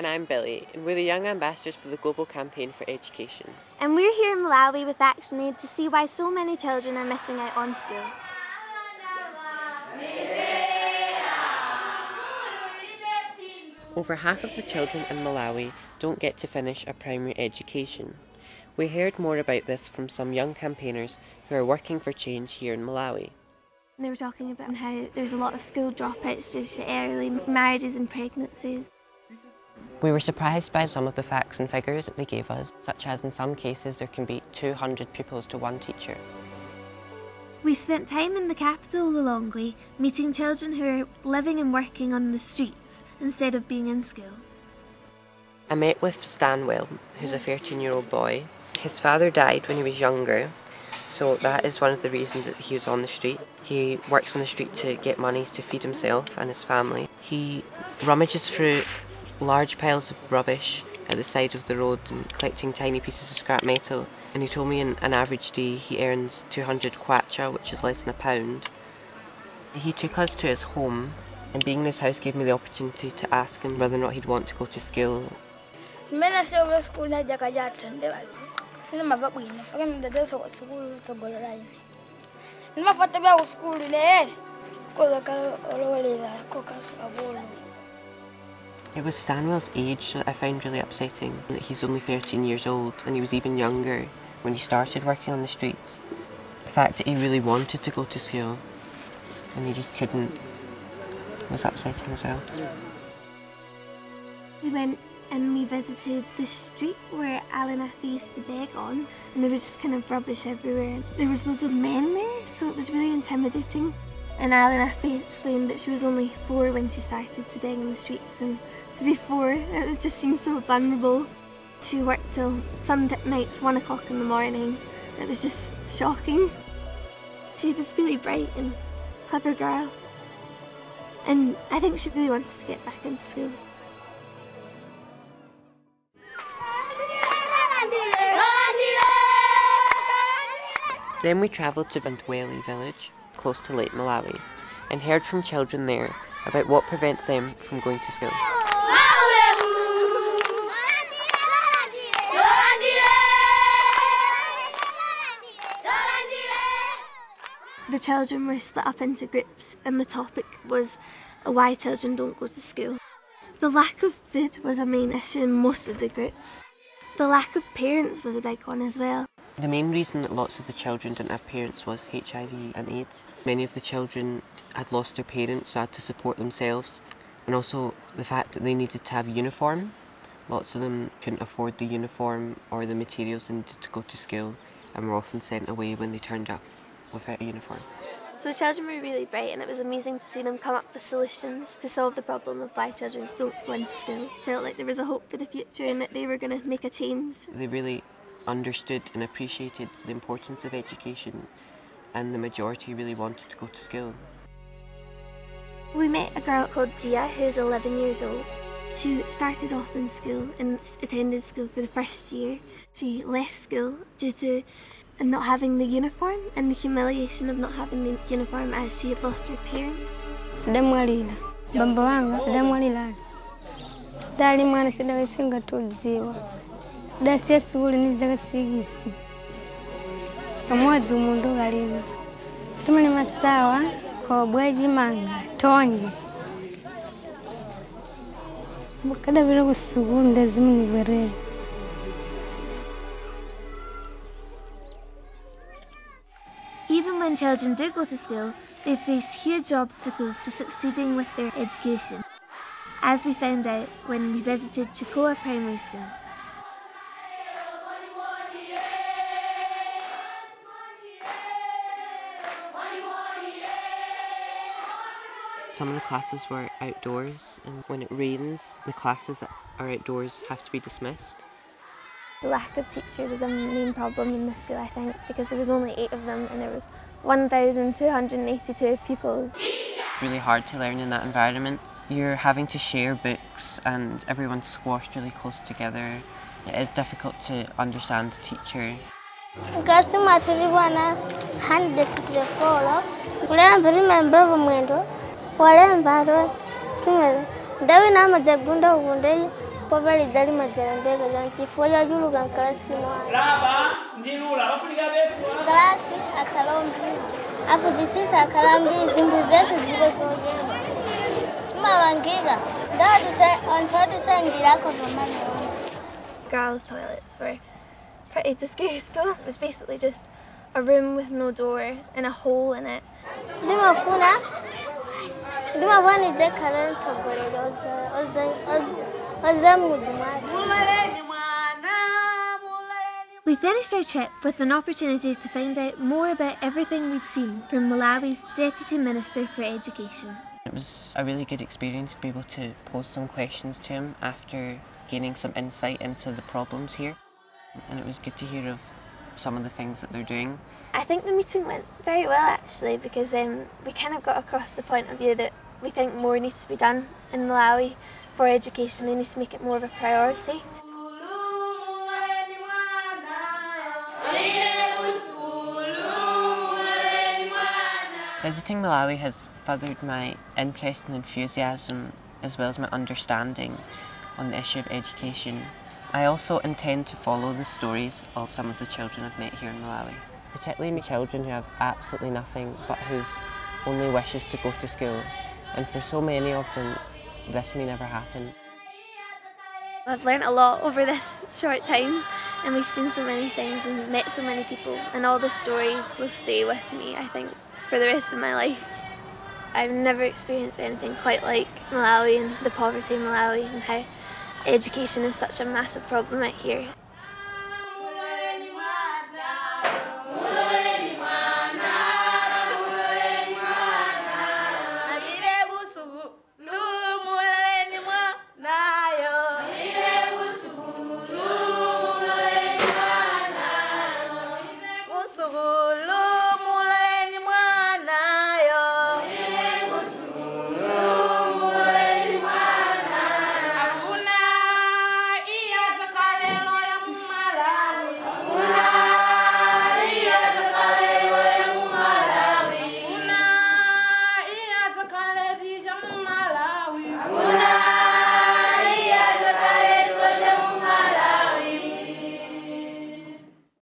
And I'm Billy, and we're the Young Ambassadors for the Global Campaign for Education. And we're here in Malawi with ActionAid to see why so many children are missing out on school. Over half of the children in Malawi don't get to finish a primary education. We heard more about this from some young campaigners who are working for change here in Malawi. They were talking about how there's a lot of school dropouts due to early marriages and pregnancies. We were surprised by some of the facts and figures that they gave us, such as in some cases there can be 200 pupils to one teacher. We spent time in the capital, Lilongwe, meeting children who are living and working on the streets instead of being in school. I met with Stanwell, who's a 13-year-old boy. His father died when he was younger, so that is one of the reasons that he was on the street. He works on the street to get money to feed himself and his family. He rummages through large piles of rubbish at the side of the road and collecting tiny pieces of scrap metal. And he told me in an average day he earns 200 kwacha, which is less than £1. He took us to his home, and being in his house gave me the opportunity to ask him whether or not he'd want to go to school. It was Stanwell's age that I found really upsetting, that he's only 13 years old and he was even younger when he started working on the streets. The fact that he really wanted to go to school and he just couldn't was upsetting as well. We went and we visited the street where Alan Afi used to beg on, and there was just kind of rubbish everywhere. There was loads of men there, so it was really intimidating. And Alan Afi explained that she was only 4 when she started to beg in the streets, and to be 4, it just seemed so vulnerable. She worked till some nights 1 o'clock in the morning. It was just shocking. She was really bright and clever girl, and I think she really wanted to get back into school. Then we travelled to Vantweli village, close to Lake Malawi, and heard from children there about what prevents them from going to school. The children were split up into groups, and the topic was why children don't go to school. The lack of food was a main issue in most of the groups. The lack of parents was a big one as well. The main reason that lots of the children didn't have parents was HIV and AIDS. Many of the children had lost their parents, so had to support themselves. And also the fact that they needed to have uniform. Lots of them couldn't afford the uniform or the materials they needed to go to school, and were often sent away when they turned up without a uniform. So the children were really bright, and it was amazing to see them come up with solutions to solve the problem of why children don't go into school. Felt like there was a hope for the future and that they were going to make a change. They really understood and appreciated the importance of education, and the majority really wanted to go to school. We met a girl called Dia who's 11 years old. She started off in school and attended school for the first year. She left school due to not having the uniform and the humiliation of not having the uniform as she had lost her parents. Even when children do go to school, they face huge obstacles to succeeding with their education, as we found out when we visited Chikoa Primary School. Some of the classes were outdoors, and when it rains, the classes that are outdoors have to be dismissed. The lack of teachers is a main problem in the school, I think, because there was only 8 of them and there was 1,282 pupils. It's really hard to learn in that environment. You're having to share books and everyone's squashed really close together. It is difficult to understand the teacher. poverty dari majarandega yanki foya yulu gan klasi no klasi akalombi hapo jisisa akalambi zimbu zetu zile zoyema mawangiga dadu changira ko mama. Girls' toilets were pretty disgraceful. It was basically just a room with no door and a hole in it. We finished our trip with an opportunity to find out more about everything we'd seen from Malawi's Deputy Minister for Education. It was a really good experience to be able to pose some questions to him after gaining some insight into the problems here, and it was good to hear of some of the things that they're doing. I think the meeting went very well actually, because we kind of got across the point of view that we think more needs to be done in Malawi for education. They need to make it more of a priority. Visiting Malawi has furthered my interest and enthusiasm as well as my understanding on the issue of education. I also intend to follow the stories of some of the children I've met here in Malawi, particularly children who have absolutely nothing but whose only wish is to go to school, and for so many of them this may never happen. I've learnt a lot over this short time, and we've seen so many things and met so many people, and all the stories will stay with me, I think, for the rest of my life. I've never experienced anything quite like Malawi and the poverty in Malawi and how education is such a massive problem out here.